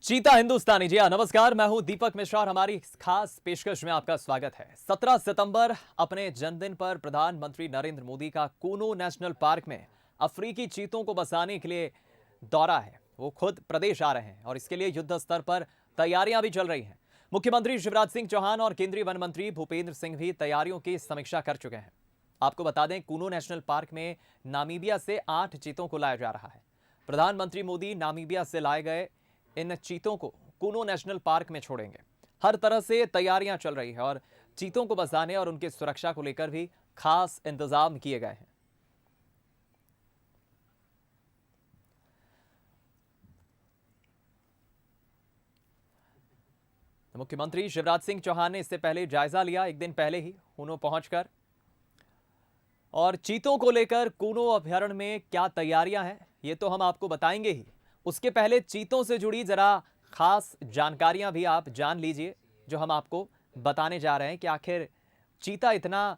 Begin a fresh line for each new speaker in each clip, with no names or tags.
चीता हिंदुस्तानी जी हाँ, नमस्कार। मैं हूं दीपक मिश्रा और हमारी इस खास पेशकश में आपका स्वागत है। 17 सितंबर अपने जन्मदिन पर प्रधानमंत्री नरेंद्र मोदी का कूनो नेशनल पार्क में अफ्रीकी चीतों को बसाने के लिए दौरा है। वो खुद प्रदेश आ रहे हैं और इसके लिए युद्ध स्तर पर तैयारियां भी चल रही हैं। मुख्यमंत्री शिवराज सिंह चौहान और केंद्रीय वन मंत्री भूपेंद्र सिंह भी तैयारियों की समीक्षा कर चुके हैं। आपको बता दें, कूनो नेशनल पार्क में नामीबिया से 8 चीतों को लाया जा रहा है। प्रधानमंत्री मोदी नामीबिया से लाए गए इन चीतों को कूनो नेशनल पार्क में छोड़ेंगे। हर तरह से तैयारियां चल रही है और चीतों को बचाने और उनकी सुरक्षा को लेकर भी खास इंतजाम किए गए हैं। मुख्यमंत्री शिवराज सिंह चौहान ने इससे पहले जायजा लिया, एक दिन पहले ही कूनो पहुंचकर, और चीतों को लेकर कूनो अभयारण्य में क्या तैयारियां हैं ये तो हम आपको बताएंगे ही। उसके पहले चीतों से जुड़ी जरा खास जानकारियां भी आप जान लीजिए, जो हम आपको बताने जा रहे हैं कि आखिर चीता इतना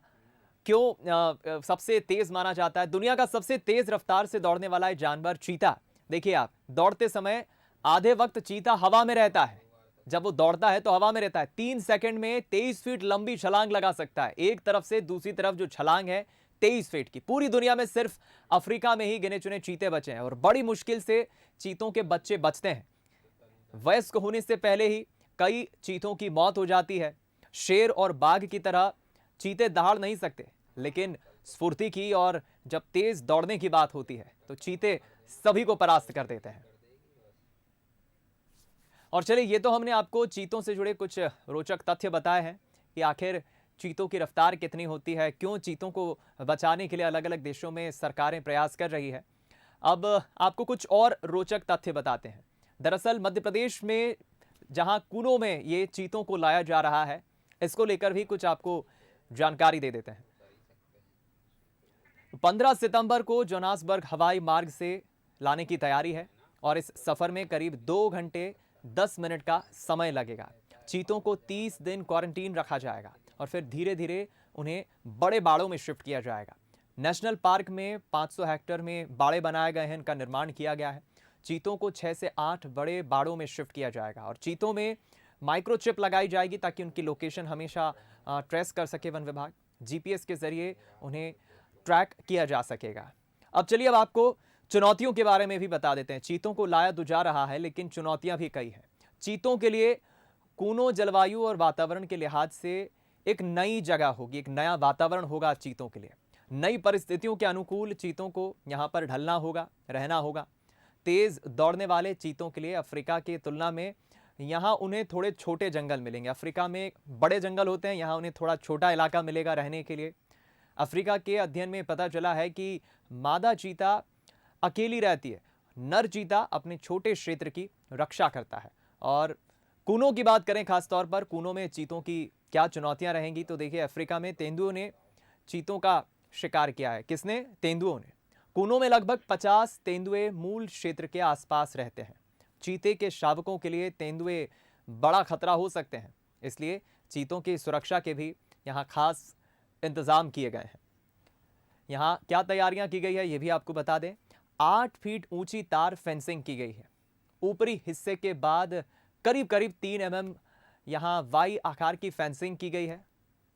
क्यों सबसे तेज माना जाता है। दुनिया का सबसे तेज रफ्तार से दौड़ने वाला है जानवर चीता। देखिए, आप दौड़ते समय आधे वक्त चीता हवा में रहता है। जब वो दौड़ता है तो हवा में रहता है। 3 सेकंड में 23 फीट लंबी छलांग लगा सकता है। एक तरफ से दूसरी तरफ जो छलांग है 23 फीट की। पूरी दुनिया में सिर्फ अफ्रीका में ही गिने चुने चीते बचे हैं और बड़ी मुश्किल से चीतों के बच्चे बचते हैं। वयस्क होने से पहले ही कई चीतों की मौत हो जाती है। शेर और बाघ की तरह चीते दहाड़ नहीं सकते, लेकिन स्फूर्ति की और जब तेज दौड़ने की बात होती है तो चीते सभी को परास्त कर देते हैं। और चलिए, ये तो हमने आपको चीतों से जुड़े कुछ रोचक तथ्य बताए हैं कि आखिर चीतों की रफ्तार कितनी होती है, क्यों चीतों को बचाने के लिए अलग अलग देशों में सरकारें प्रयास कर रही है। अब आपको कुछ और रोचक तथ्य बताते हैं। दरअसल मध्य प्रदेश में जहां कूनो में ये चीतों को लाया जा रहा है, इसको लेकर भी कुछ आपको जानकारी दे देते हैं। 15 सितंबर को जोहान्सबर्ग हवाई मार्ग से लाने की तैयारी है और इस सफर में करीब 2 घंटे 10 मिनट का समय लगेगा। चीतों को 30 दिन क्वारंटीन रखा जाएगा और फिर धीरे धीरे उन्हें बड़े बाड़ों में शिफ्ट किया जाएगा। नेशनल पार्क में 500 हेक्टेयर में बाड़े बनाए गए हैं, इनका निर्माण किया गया है। चीतों को 6 से 8 बड़े बाड़ों में शिफ्ट किया जाएगा और चीतों में माइक्रोचिप लगाई जाएगी ताकि उनकी लोकेशन हमेशा ट्रेस कर सके वन विभाग। जीपीएस के जरिए उन्हें ट्रैक किया जा सकेगा। अब चलिए, अब आपको चुनौतियों के बारे में भी बता देते हैं। चीतों को लाया तो जा रहा है, लेकिन चुनौतियां भी कई हैं। चीतों के लिए कूनो जलवायु और वातावरण के लिहाज से एक नई जगह होगी, एक नया वातावरण होगा चीतों के लिए। नई परिस्थितियों के अनुकूल चीतों को यहां पर ढलना होगा, रहना होगा। तेज दौड़ने वाले चीतों के लिए अफ्रीका की तुलना में यहाँ उन्हें थोड़े छोटे जंगल मिलेंगे। अफ्रीका में बड़े जंगल होते हैं, यहाँ उन्हें थोड़ा छोटा इलाका मिलेगा रहने के लिए। अफ्रीका के अध्ययन में पता चला है कि मादा चीता अकेली रहती है, नर चीता अपने छोटे क्षेत्र की रक्षा करता है। और कूनो की बात करें खासतौर पर, कूनो में चीतों की क्या चुनौतियां रहेंगी, तो देखिए, अफ्रीका में तेंदुओं ने चीतों का शिकार किया है। किसने? तेंदुओं ने। कूनो में लगभग 50 तेंदुए मूल क्षेत्र के आसपास रहते हैं। चीते के शावकों के लिए तेंदुए बड़ा खतरा हो सकते हैं, इसलिए चीतों की सुरक्षा के भी यहाँ खास इंतजाम किए गए हैं। यहाँ क्या तैयारियां की गई है ये भी आपको बता दें। 8 फीट ऊंची तार फेंसिंग की गई है। ऊपरी हिस्से के बाद करीब करीब 3 mm यहाँ वाई आकार की फेंसिंग की गई है।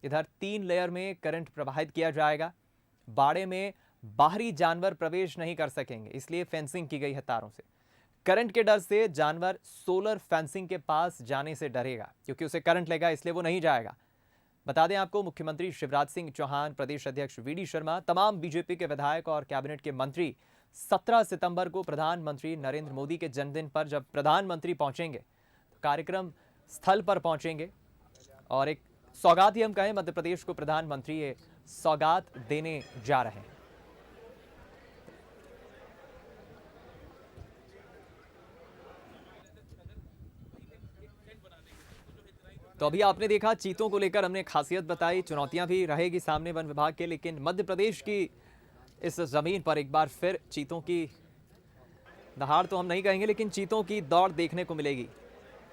इधर 3 लेयर में करंट प्रवाहित किया जाएगा। बाड़े में बाहरी जानवर प्रवेश नहीं कर सकेंगे, इसलिए फेंसिंग की गई है तारों से। करंट के डर से जानवर सोलर फेंसिंग के पास जाने से डरेगा, क्योंकि उसे करंट लेगा, इसलिए वो नहीं जाएगा। बता दें आपको, मुख्यमंत्री शिवराज सिंह चौहान, प्रदेश अध्यक्ष वीडी शर्मा, तमाम बीजेपी के विधायक और कैबिनेट के मंत्री 17 सितंबर को प्रधानमंत्री नरेंद्र मोदी के जन्मदिन पर जब प्रधानमंत्री पहुंचेंगे तो कार्यक्रम स्थल पर पहुंचेंगे और एक सौगात ही हम कहें, मध्य प्रदेश को प्रधानमंत्री ये सौगात देने जा रहे हैं। तो अभी आपने देखा, चीतों को लेकर हमने खासियत बताई, चुनौतियां भी रहेगी सामने वन विभाग के, लेकिन मध्य प्रदेश की इस जमीन पर एक बार फिर चीतों की दहाड़ तो हम नहीं कहेंगे, लेकिन चीतों की दौड़ देखने को मिलेगी।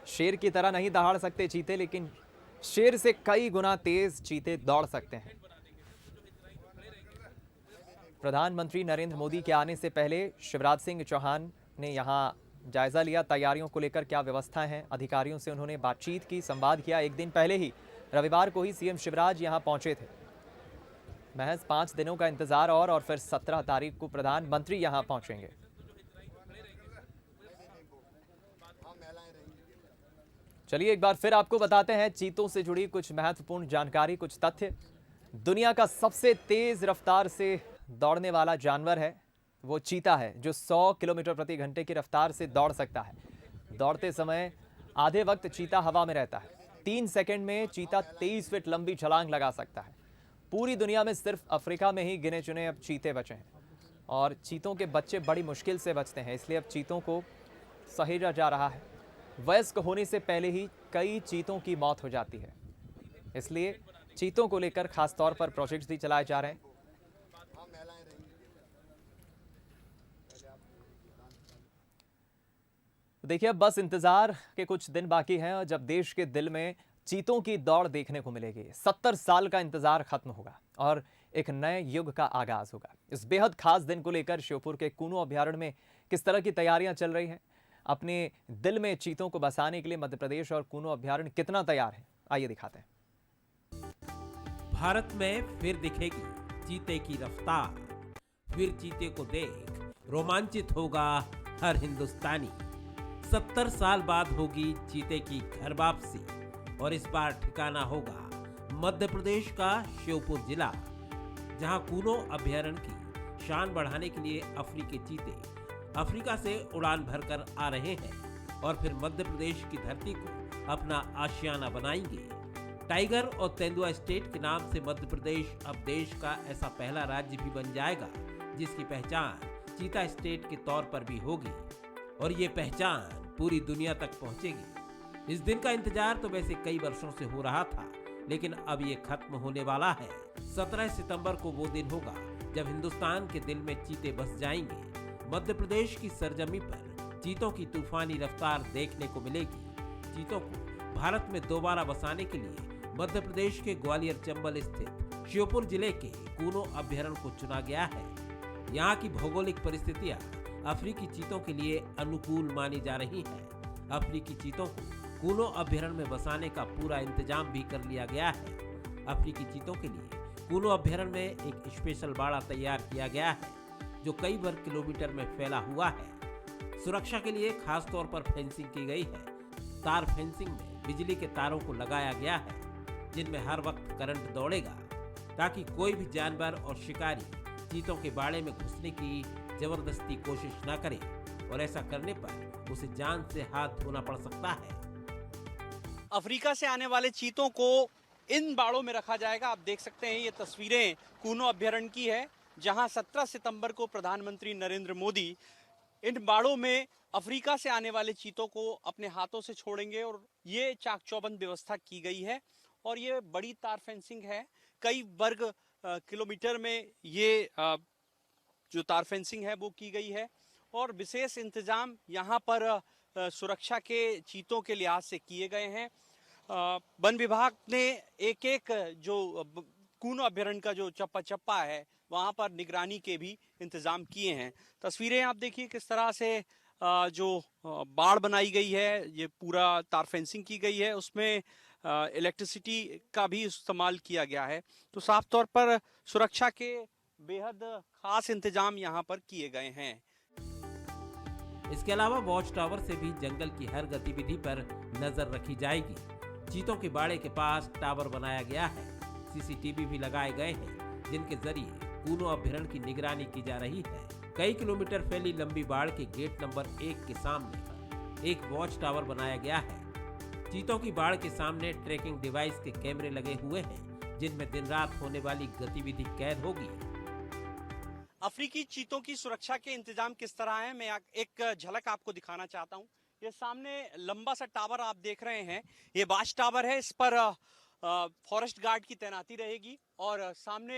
शेर की तरह नहीं दहाड़ सकते चीते, लेकिन शेर से कई गुना तेज चीते दौड़ सकते हैं। प्रधानमंत्री नरेंद्र मोदी के आने से पहले शिवराज सिंह चौहान ने यहाँ जायजा लिया तैयारियों को लेकर क्या व्यवस्था है। अधिकारियों से उन्होंने बातचीत की, संवाद किया। एक दिन पहले ही रविवार को ही सीएम शिवराज यहां पहुंचे थे। महज 5 दिनों का इंतजार और फिर 17 तारीख को प्रधानमंत्री यहां पहुंचेंगे। चलिए एक बार फिर आपको बताते हैं चीतों से जुड़ी कुछ महत्वपूर्ण जानकारी, कुछ तथ्य। दुनिया का सबसे तेज रफ्तार से दौड़ने वाला जानवर है वो चीता है, जो 100 किलोमीटर प्रति घंटे की रफ्तार से दौड़ सकता है। दौड़ते समय आधे वक्त चीता हवा में रहता है। 3 सेकंड में चीता 23 फीट लंबी छलांग लगा सकता है। पूरी दुनिया में सिर्फ अफ्रीका में ही गिने चुने अब चीते बचे हैं और चीतों के बच्चे बड़ी मुश्किल से बचते हैं, इसलिए अब चीतों को सहेजा जा रहा है। वयस्क होने से पहले ही कई चीतों की मौत हो जाती है, इसलिए चीतों को लेकर खास तौर पर प्रोजेक्ट्स भी चलाए जा रहे हैं। देखिए अब बस इंतजार के कुछ दिन बाकी हैं और जब देश के दिल में चीतों की दौड़ देखने को मिलेगी। 70 साल का इंतजार खत्म होगा और एक नए युग का आगाज होगा। इस बेहद खास दिन को लेकर श्योपुर के कूनो अभ्यारण्य में किस तरह की तैयारियां चल रही हैं, अपने दिल में चीतों को बसाने के लिए मध्य प्रदेश और कूनो अभ्यारण्य कितना तैयार है, आइए दिखाते हैं।
भारत में फिर दिखेगी चीते की रफ्तार, फिर चीते को देख रोमांचित होगा हर हिंदुस्तानी। 70 साल बाद होगी चीते की घर वापसी और इस बार ठिकाना होगा मध्य प्रदेश का श्योपुर जिला, जहां कूनो अभ्यारण्य की शान बढ़ाने के लिए अफ्रीकी चीते अफ्रीका से उड़ान भरकर आ रहे हैं और फिर मध्य प्रदेश की धरती को अपना आशियाना बनाएंगे। टाइगर और तेंदुआ स्टेट के नाम से मध्य प्रदेश अब देश का ऐसा पहला राज्य भी बन जाएगा जिसकी पहचान चीता स्टेट के तौर पर भी होगी और ये पहचान पूरी दुनिया तक पहुंचेगी। इस दिन का इंतजार तो वैसे कई वर्षों से हो रहा था, लेकिन अब ये खत्म होने वाला है। 17 सितंबर को वो दिन होगा जब हिंदुस्तान के दिल में चीते बस जाएंगे। मध्य प्रदेश की सरजमी पर चीतों की तूफानी रफ्तार देखने को मिलेगी। चीतों को भारत में दोबारा बसाने के लिए मध्य प्रदेश के ग्वालियर चंबल स्थित श्योपुर जिले के कूनो अभ्यारण्य को चुना गया है। यहाँ की भौगोलिक परिस्थितियाँ अफ्रीकी चीतों के लिए अनुकूल मानी जा रही है। अफ्रीकी चीतों को कूनो अभ्यारण्य में बसाने का पूरा इंतजाम भी कर लिया गया है। अफ्रीकी चीतों के लिए कूनो अभ्यारण्य में एक स्पेशल बाड़ा तैयार किया गया है जो कई वर्ग किलोमीटर में फैला हुआ है। सुरक्षा के लिए खास तौर पर फेंसिंग की गई है। तार फेंसिंग में बिजली के तारों को लगाया गया है जिनमें हर वक्त करंट दौड़ेगा ताकि कोई भी जानवर और शिकारी चीतों के बाड़े में घुसने की जबरदस्ती कोशिश न करे और ऐसा करने पर उसे जान से हाथ धोना पड़ सकता है।
अफ्रीका से आने वाले चीतों को इन बाड़ों में रखा जाएगा। आप देख सकते हैं ये तस्वीरें कूनो अभ्यारण्य की है, जहां 17 सितंबर को प्रधानमंत्री नरेंद्र मोदी इन बाड़ों में अफ्रीका से आने वाले चीतों को अपने हाथों से छोड़ेंगे और ये चाक चौबंद व्यवस्था की गई है और ये बड़ी तार फेंसिंग है। कई वर्ग किलोमीटर में ये जो तार फेंसिंग है वो की गई है और विशेष इंतजाम यहाँ पर सुरक्षा के चीतों के लिहाज से किए गए हैं। वन विभाग ने एक एक जो कूनो अभ्यारण्य का जो चप्पा चप्पा है वहाँ पर निगरानी के भी इंतजाम किए हैं। तस्वीरें आप देखिए किस तरह से जो बाड़ बनाई गई है, ये पूरा तार फेंसिंग की गई है, उसमें इलेक्ट्रिसिटी का भी इस्तेमाल किया गया है। तो साफ तौर पर सुरक्षा के बेहद खास इंतजाम यहाँ पर किए गए हैं।
इसके अलावा वॉच टावर से भी जंगल की हर गतिविधि पर नजर रखी जाएगी। चीतों के बाड़े के पास टावर बनाया गया है। सीसीटीवी भी लगाए गए हैं जिनके जरिए कूनो अभ्यारण्य की निगरानी की जा रही है। कई किलोमीटर फैली लंबी बाड़ के गेट नंबर 1 के सामने एक वॉच टावर बनाया गया है। चीतों की बाड़ के सामने ट्रैकिंग डिवाइस के कैमरे लगे हुए हैं जिनमें दिन रात होने वाली गतिविधि कैद होगी।
अफ्रीकी चीतों की सुरक्षा के इंतजाम किस तरह है, मैं एक झलक आपको दिखाना चाहता हूं। ये सामने लंबा सा टावर आप देख रहे हैं, ये वॉच टावर है। इस पर फॉरेस्ट गार्ड की तैनाती रहेगी और सामने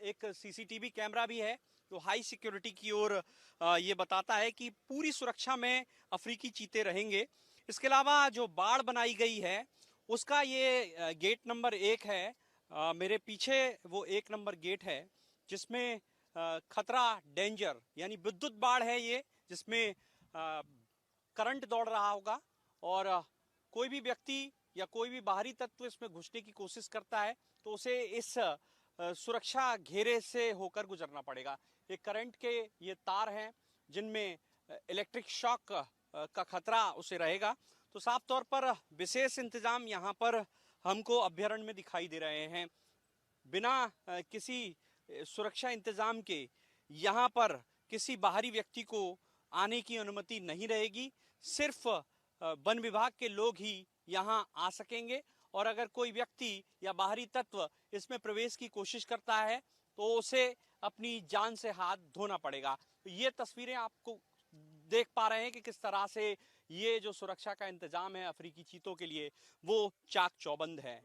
एक सीसीटीवी कैमरा भी है जो हाई सिक्योरिटी की ओर ये बताता है कि पूरी सुरक्षा में अफ्रीकी चीते रहेंगे। इसके अलावा जो बाड़ बनाई गई है उसका ये गेट नंबर 1 है। मेरे पीछे वो 1 नंबर गेट है जिसमें खतरा डेंजर यानी विद्युत बाड़ है ये, जिसमें करंट दौड़ रहा होगा और कोई भी व्यक्ति या कोई भी बाहरी तत्व इसमें घुसने की कोशिश करता है तो उसे इस सुरक्षा घेरे से होकर गुजरना पड़ेगा। ये करंट के ये तार हैं जिनमें इलेक्ट्रिक शॉक का खतरा उसे रहेगा। तो साफ तौर पर विशेष इंतजाम यहाँ पर हमको अभ्यारण्य में दिखाई दे रहे हैं। बिना किसी सुरक्षा इंतजाम के यहाँ पर किसी बाहरी व्यक्ति को आने की अनुमति नहीं रहेगी। सिर्फ वन विभाग के लोग ही यहाँ आ सकेंगे और अगर कोई व्यक्ति या बाहरी तत्व इसमें प्रवेश की कोशिश करता है तो उसे अपनी जान से हाथ धोना पड़ेगा। ये तस्वीरें आपको देख पा रहे हैं कि किस तरह से ये जो सुरक्षा का इंतजाम है अफ्रीकी चीतों के लिए वो चाक चौबंद है।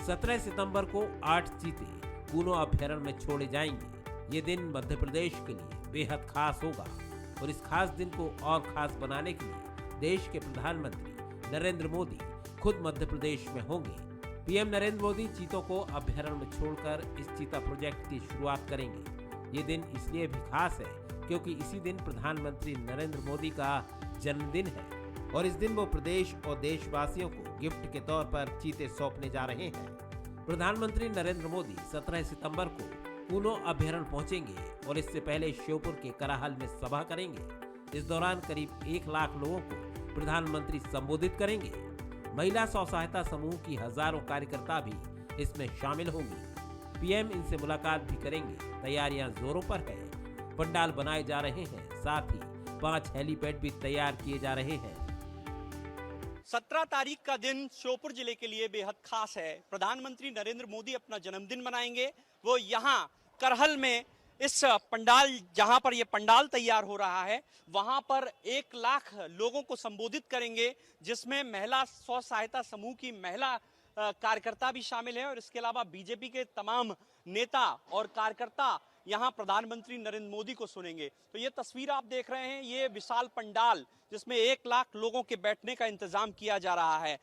17 सितंबर को 8 चीते कूनो अभ्यारण्य में छोड़े जाएंगे। ये दिन मध्य प्रदेश के लिए बेहद खास होगा और इस खास दिन को और खास बनाने के लिए देश के प्रधानमंत्री नरेंद्र मोदी खुद मध्य प्रदेश में होंगे। पीएम नरेंद्र मोदी चीतों को अभ्यारण्य में छोड़कर इस चीता प्रोजेक्ट की शुरुआत करेंगे। ये दिन इसलिए भी खास है क्योंकि इसी दिन प्रधानमंत्री नरेंद्र मोदी का जन्मदिन है और इस दिन वो प्रदेश और देशवासियों को गिफ्ट के तौर पर चीते सौंपने जा रहे हैं। प्रधानमंत्री नरेंद्र मोदी 17 सितंबर को कूनो अभ्यारण्य पहुंचेंगे और इससे पहले श्योपुर के कराहल में सभा करेंगे। इस दौरान करीब 1 लाख लोगों को प्रधानमंत्री संबोधित करेंगे। महिला स्व सहायता समूह की हजारों कार्यकर्ता भी इसमें शामिल होंगी। पीएम इनसे मुलाकात भी करेंगे। तैयारियां जोरों पर है। पंडाल बनाए जा रहे हैं, साथ ही 5 हेलीपैड भी तैयार किए जा रहे हैं।
17 तारीख का दिन श्योपुर जिले के लिए बेहद खास है। प्रधानमंत्री नरेंद्र मोदी अपना जन्मदिन मनाएंगे। वो यहाँ करहल में इस पंडाल, जहां पर ये पंडाल तैयार हो रहा है, वहां पर 1 लाख लोगों को संबोधित करेंगे, जिसमें महिला स्व सहायता समूह की महिला कार्यकर्ता भी शामिल है और इसके अलावा बीजेपी के तमाम नेता और कार्यकर्ता यहां प्रधानमंत्री नरेंद्र मोदी को सुनेंगे। तो ये तस्वीर आप देख रहे हैं, ये विशाल पंडाल जिसमें 1 लाख लोगों के बैठने का इंतजाम किया जा रहा है।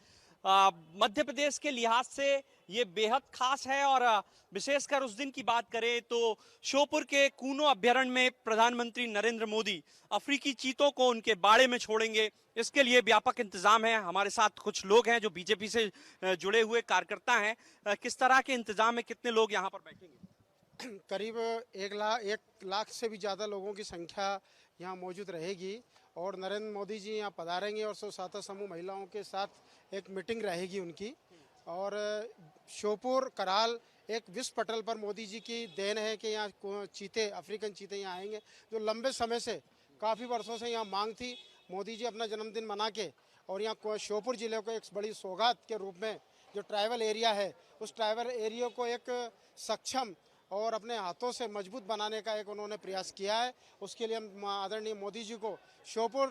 मध्य प्रदेश के लिहाज से ये बेहद खास है और विशेषकर उस दिन की बात करें तो श्योपुर के कूनो अभ्यारण्य में प्रधानमंत्री नरेंद्र मोदी अफ्रीकी चीतों को उनके बाड़े में छोड़ेंगे। इसके लिए व्यापक इंतजाम है। हमारे साथ कुछ लोग हैं जो बीजेपी से जुड़े हुए कार्यकर्ता हैं। किस तरह के इंतजाम है, कितने लोग यहाँ पर बैठेंगे?
करीब 1 लाख से भी ज़्यादा लोगों की संख्या यहाँ मौजूद रहेगी और नरेंद्र मोदी जी यहाँ पधारेंगे और स्व सहायता समूह महिलाओं के साथ एक मीटिंग रहेगी उनकी। और श्योपुर कराल एक विश्व पटल पर मोदी जी की देन है कि यहाँ चीते, अफ्रीकन चीते यहाँ आएंगे, जो लंबे समय से, काफ़ी वर्षों से यहाँ मांग थी। मोदी जी अपना जन्मदिन मना के और यहाँ श्योपुर जिले को एक बड़ी सौगात के रूप में जो ट्राइबल एरिया है, उस ट्राइबल एरिया को एक सक्षम और अपने हाथों से मजबूत बनाने का एक उन्होंने प्रयास किया है। उसके लिए हम आदरणीय मोदी जी को श्योपुर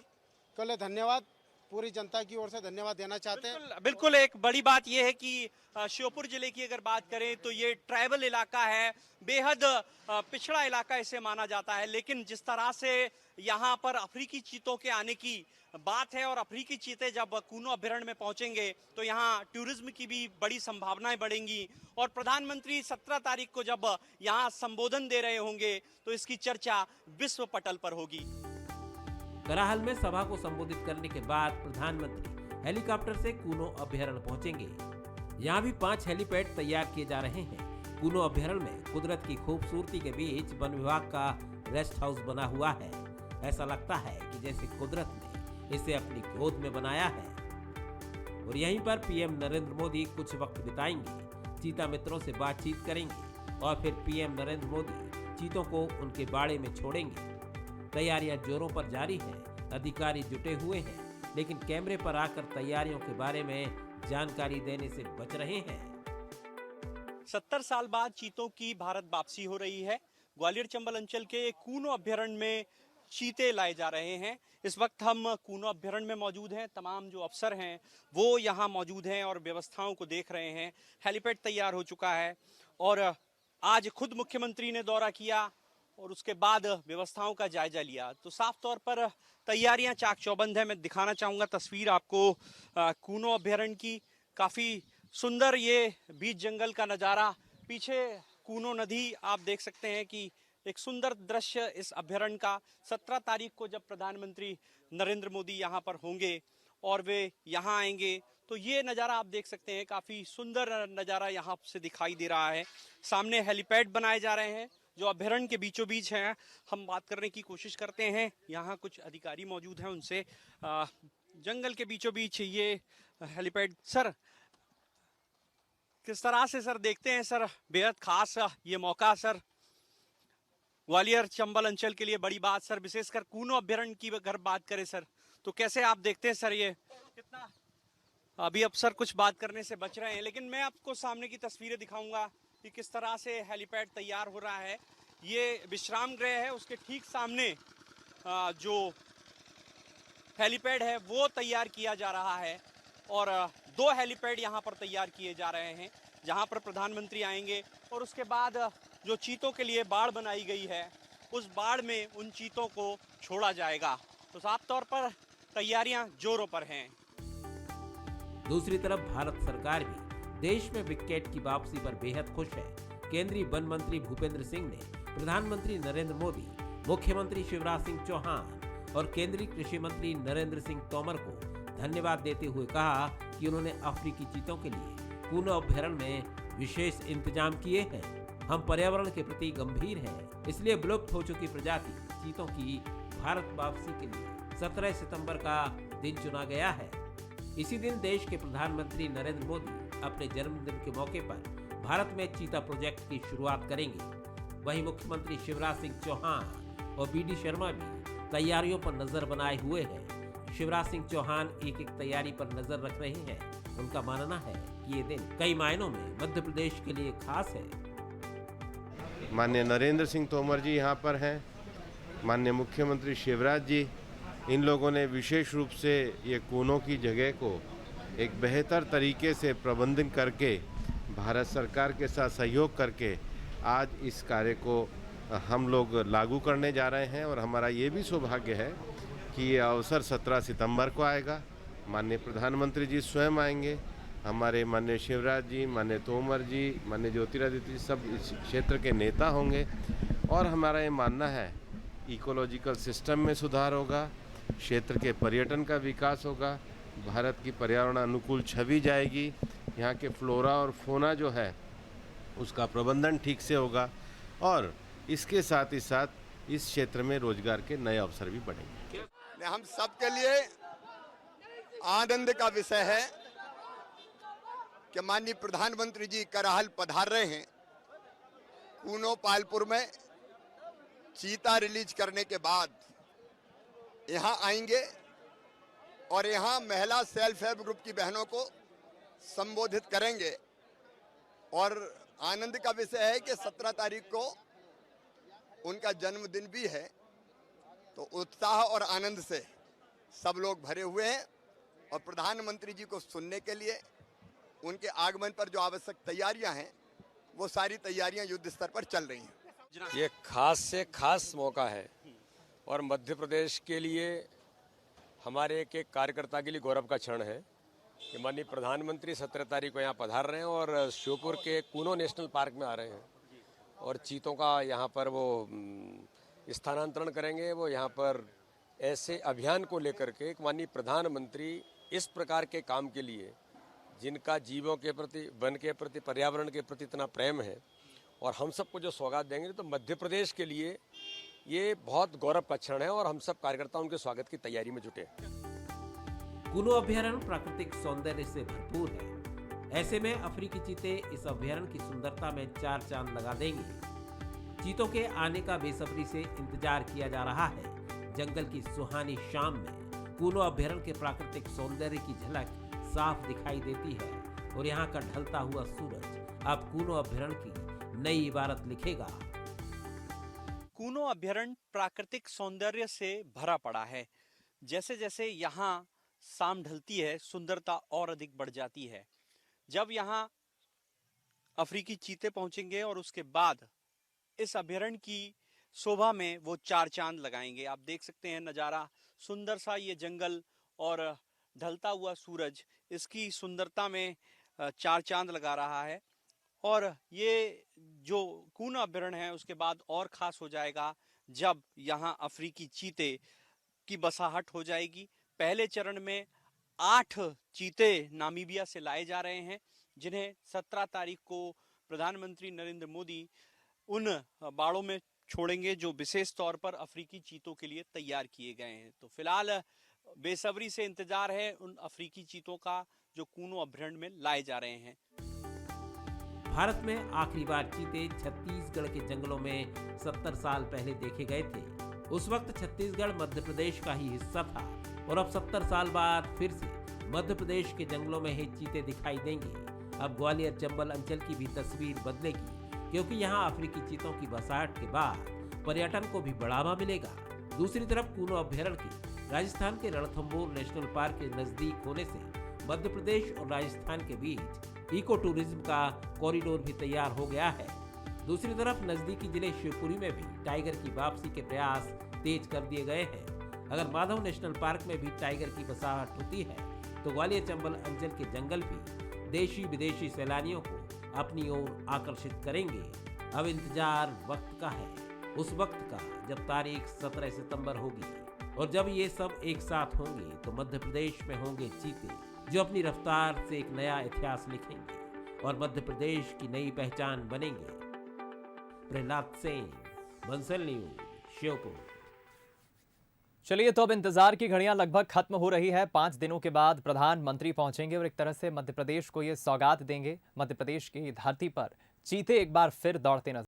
के लिए धन्यवाद, पूरी जनता की ओर से धन्यवाद देना चाहते हैं।
बिल्कुल एक बड़ी बात यह है कि श्योपुर जिले की अगर बात करें तो ये ट्राइबल इलाका है, बेहद पिछड़ा इलाका इसे माना जाता है, लेकिन जिस तरह से यहाँ पर अफ्रीकी चीतों के आने की बात है और अफ्रीकी चीते जब कूनो अभ्यारण्य में पहुंचेंगे तो यहाँ टूरिज्म की भी बड़ी संभावनाएं बढ़ेंगी और प्रधानमंत्री 17 तारीख को जब यहाँ संबोधन दे रहे होंगे तो इसकी चर्चा विश्व पटल पर होगी।
कराहल में सभा को संबोधित करने के बाद प्रधानमंत्री हेलीकॉप्टर से कूनो अभ्यारण्य पहुंचेंगे। यहाँ भी 5 हेलीपैड तैयार किए जा रहे हैं। कूनो अभ्यारण्य में कुदरत की खूबसूरती के बीच वन विभाग का रेस्ट हाउस बना हुआ है। ऐसा लगता है कि जैसे कुदरत ने इसे अपनी गोद में बनाया है। और यहीं पर पीएम नरेंद्र मोदी कुछ वक्त बिताएंगे, चीता मित्रों से बातचीत करेंगे और फिर पीएम नरेंद्र मोदी चीतों को उनके बाड़े में छोड़ेंगे। तैयारियां जोरों पर जारी हैं, अधिकारी जुटे हुए हैं, लेकिन कैमरे पर आकर तैयारियों के बारे में जानकारी देने से बच रहे हैं।
70 साल बाद चीतों की भारत वापसी हो रही है। ग्वालियर चंबल अंचल के कूनो अभ्यारण्य में चीते लाए जा रहे हैं। इस वक्त हम कूनो अभ्यारण्य में मौजूद हैं। तमाम जो अफसर हैं वो यहाँ मौजूद हैं और व्यवस्थाओं को देख रहे हैं। हेलीपैड तैयार हो चुका है और आज खुद मुख्यमंत्री ने दौरा किया और उसके बाद व्यवस्थाओं का जायजा लिया। तो साफ तौर पर तैयारियां चाक चौबंद है। मैं दिखाना चाहूँगा तस्वीर आपको कूनो अभ्यारण्य की। काफ़ी सुंदर ये बीच जंगल का नज़ारा। पीछे कूनो नदी आप देख सकते हैं कि एक सुंदर दृश्य इस अभ्यारण्य का 17 तारीख को जब प्रधानमंत्री नरेंद्र मोदी यहाँ पर होंगे और वे यहाँ आएंगे तो ये नज़ारा आप देख सकते हैं। काफ़ी सुंदर नज़ारा यहाँ से दिखाई दे रहा है। सामने हेलीपैड बनाए जा रहे हैं जो अभ्यारण्य के बीचों बीच हैं। हम बात करने की कोशिश करते हैं, यहाँ कुछ अधिकारी मौजूद हैं उनसे। जंगल के बीचों बीच ये हेलीपैड, सर किस तरह से सर देखते हैं सर बेहद खास ये मौका सर, ग्वालियर चंबल अंचल के लिए बड़ी बात सर, विशेषकर कूनो अभ्यारण्य की अगर बात करें सर तो कैसे आप देखते हैं सर? ये कितना अभी अफसर कुछ बात करने से बच रहे हैं, लेकिन मैं आपको सामने की तस्वीरें दिखाऊंगा कि किस तरह से हेलीपैड तैयार हो रहा है। ये विश्राम गृह है, उसके ठीक सामने जो हेलीपैड है वो तैयार किया जा रहा है और 2 हेलीपैड यहाँ पर तैयार किए जा रहे हैं जहाँ पर प्रधानमंत्री आएंगे और उसके बाद जो चीतों के लिए बाड़ बनाई गई है उस बाड़ में उन चीतों को छोड़ा जाएगा। तो साफ तौर पर तैयारियां जोरों पर हैं।
दूसरी तरफ भारत सरकार भी देश में विकेट की वापसी पर बेहद खुश है। केंद्रीय वन मंत्री भूपेंद्र सिंह ने प्रधानमंत्री नरेंद्र मोदी, मुख्यमंत्री शिवराज सिंह चौहान और केंद्रीय कृषि मंत्री नरेंद्र सिंह तोमर को धन्यवाद देते हुए कहा कि उन्होंने अफ्रीकी चीतों के लिए कूनो अभ्यारण्य में विशेष इंतजाम किए हैं। हम पर्यावरण के प्रति गंभीर हैं, इसलिए विलुप्त हो चुकी प्रजाति चीतों की भारत वापसी के लिए 17 सितंबर का दिन चुना गया है। इसी दिन देश के प्रधानमंत्री नरेंद्र मोदी अपने जन्मदिन के मौके पर भारत में चीता प्रोजेक्ट की शुरुआत करेंगे। वहीं मुख्यमंत्री शिवराज सिंह चौहान और बीडी शर्मा भी तैयारियों पर नजर बनाए हुए हैं। शिवराज सिंह चौहान एक तैयारी पर नजर रख रहे हैं। उनका मानना है कि ये दिन कई मायनों में मध्य प्रदेश के लिए खास है।
माननीय नरेंद्र सिंह तोमर जी यहाँ पर हैं, माननीय मुख्यमंत्री शिवराज जी, इन लोगों ने विशेष रूप से ये कूनों की जगह को एक बेहतर तरीके से प्रबंधन करके भारत सरकार के साथ सहयोग करके आज इस कार्य को हम लोग लागू करने जा रहे हैं। और हमारा ये भी सौभाग्य है कि ये अवसर 17 सितंबर को आएगा। माननीय प्रधानमंत्री जी स्वयं आएंगे, हमारे माननीय शिवराज जी, माननीय तोमर जी, माननीय ज्योतिरादित्य जी, सब इस क्षेत्र के नेता होंगे। और हमारा ये मानना है इकोलॉजिकल सिस्टम में सुधार होगा, क्षेत्र के पर्यटन का विकास होगा, भारत की पर्यावरण अनुकूल छवि जाएगी, यहाँ के फ्लोरा और फोना जो है उसका प्रबंधन ठीक से होगा और इसके साथ ही साथ इस क्षेत्र में रोजगार के नए अवसर भी बढ़ेंगे।
हम सब के लिए आनंद का विषय है कि माननीय प्रधानमंत्री जी कराहल पधार रहे हैं। कूनो पालपुर में चीता रिलीज करने के बाद यहाँ आएंगे और यहाँ महिला सेल्फ हेल्प ग्रुप की बहनों को संबोधित करेंगे। और आनंद का विषय है कि 17 तारीख को उनका जन्मदिन भी है, तो उत्साह और आनंद से सब लोग भरे हुए हैं और प्रधानमंत्री जी को सुनने के लिए उनके आगमन पर जो आवश्यक तैयारियां हैं वो सारी तैयारियां युद्ध स्तर पर चल रही हैं।
ये खास से खास मौका है और मध्य प्रदेश के लिए हमारे एक कार्यकर्ता के लिए गौरव का क्षण है कि माननीय प्रधानमंत्री 17 तारीख को यहाँ पधार रहे हैं और श्योपुर के कूनो नेशनल पार्क में आ रहे हैं और चीतों का यहाँ पर वो स्थानांतरण करेंगे। वो यहाँ पर ऐसे अभियान को लेकर के माननीय प्रधानमंत्री इस प्रकार के काम के लिए जिनका जीवों के प्रति, वन के प्रति, पर्यावरण के प्रति इतना प्रेम है और हम सबको जो सौगात देंगे तो मध्य प्रदेश के लिए ये बहुत गौरव का क्षण है और हम सब कार्यकर्ता उनके स्वागत की तैयारी में जुटे।
कूनो अभ्यारण्य प्राकृतिक सौंदर्य से भरपूर है। ऐसे में अफ्रीकी चीते इस अभ्यारण्य की सुंदरता में 4 चांद लगा देंगे। चीतों के आने का बेसब्री से इंतजार किया जा रहा है। जंगल की सुहानी शाम में कूनो अभ्यारण्य के प्राकृतिक सौंदर्य की झलक साफ दिखाई देती है और यहाँ का ढलता हुआ सूरज अब कूनो अभ्यारण्य की नई इबारत लिखेगा।
कूनो अभ्यारण्य प्राकृतिक सौंदर्य से भरा पड़ा है। जैसे जैसे यहाँ शाम ढलती है सुंदरता और अधिक बढ़ जाती है। जब यहाँ अफ्रीकी चीते पहुंचेंगे और उसके बाद इस अभ्यारण्य की शोभा में वो 4 चांद लगाएंगे। आप देख सकते हैं नज़ारा, सुंदर सा ये जंगल और ढलता हुआ सूरज इसकी सुंदरता में 4 चांद लगा रहा है। और ये जो कूनो अभ्यारण्य है उसके बाद और खास हो जाएगा जब यहाँ अफ्रीकी चीते की बसाहट हो जाएगी। पहले चरण में 8 चीते नामीबिया से लाए जा रहे हैं, जिन्हें 17 तारीख को प्रधानमंत्री नरेंद्र मोदी उन बाड़ों में छोड़ेंगे जो विशेष तौर पर अफ्रीकी चीतों के लिए तैयार किए गए हैं। तो फिलहाल बेसब्री से इंतजार है उन अफ्रीकी चीतों का जो कूनो अभ्यारण्य में लाए जा रहे हैं।
भारत में आखिरी बार चीते छत्तीसगढ़ के जंगलों में 70 साल पहले देखे गए थे। उस वक्त छत्तीसगढ़ मध्य प्रदेश का ही हिस्सा था और अब 70 साल बाद फिर से मध्य प्रदेश के जंगलों में ही चीते दिखाई देंगे। अब ग्वालियर चंबल अंचल की भी तस्वीर बदलेगी, क्योंकि यहाँ अफ्रीकी चीतों की बसाहट के बाद पर्यटन को भी बढ़ावा मिलेगा। दूसरी तरफ कूनो अभ्यारण्य की राजस्थान के रणथंभौर नेशनल पार्क के नजदीक होने से मध्य प्रदेश और राजस्थान के बीच इको टूरिज्म का कॉरिडोर भी तैयार हो गया है। दूसरी तरफ नजदीकी जिले शिवपुरी में भी टाइगर की वापसी के प्रयास तेज कर दिए गए हैं। अगर माधव नेशनल पार्क में भी टाइगर की बसाहट होती है तो ग्वालियर चंबल अंचल के जंगल भी देशी विदेशी सैलानियों को अपनी ओर आकर्षित करेंगे। अब इंतजार वक्त का है, उस वक्त का जब तारीख 17 सितंबर होगी और जब ये सब एक साथ होंगे तो मध्य प्रदेश में होंगे चीते जो अपनी रफ्तार से एक नया इतिहास लिखेंगे और मध्य प्रदेश की नई पहचान बनेंगे। प्रहलाद सेन, बंसल न्यूज, श्योपुर।
चलिए, तो अब इंतजार की घड़ियां लगभग खत्म हो रही है। 5 दिनों के बाद प्रधानमंत्री पहुंचेंगे और एक तरह से मध्य प्रदेश को ये सौगात देंगे। मध्य प्रदेश की धरती पर चीते एक बार फिर दौड़ते नजर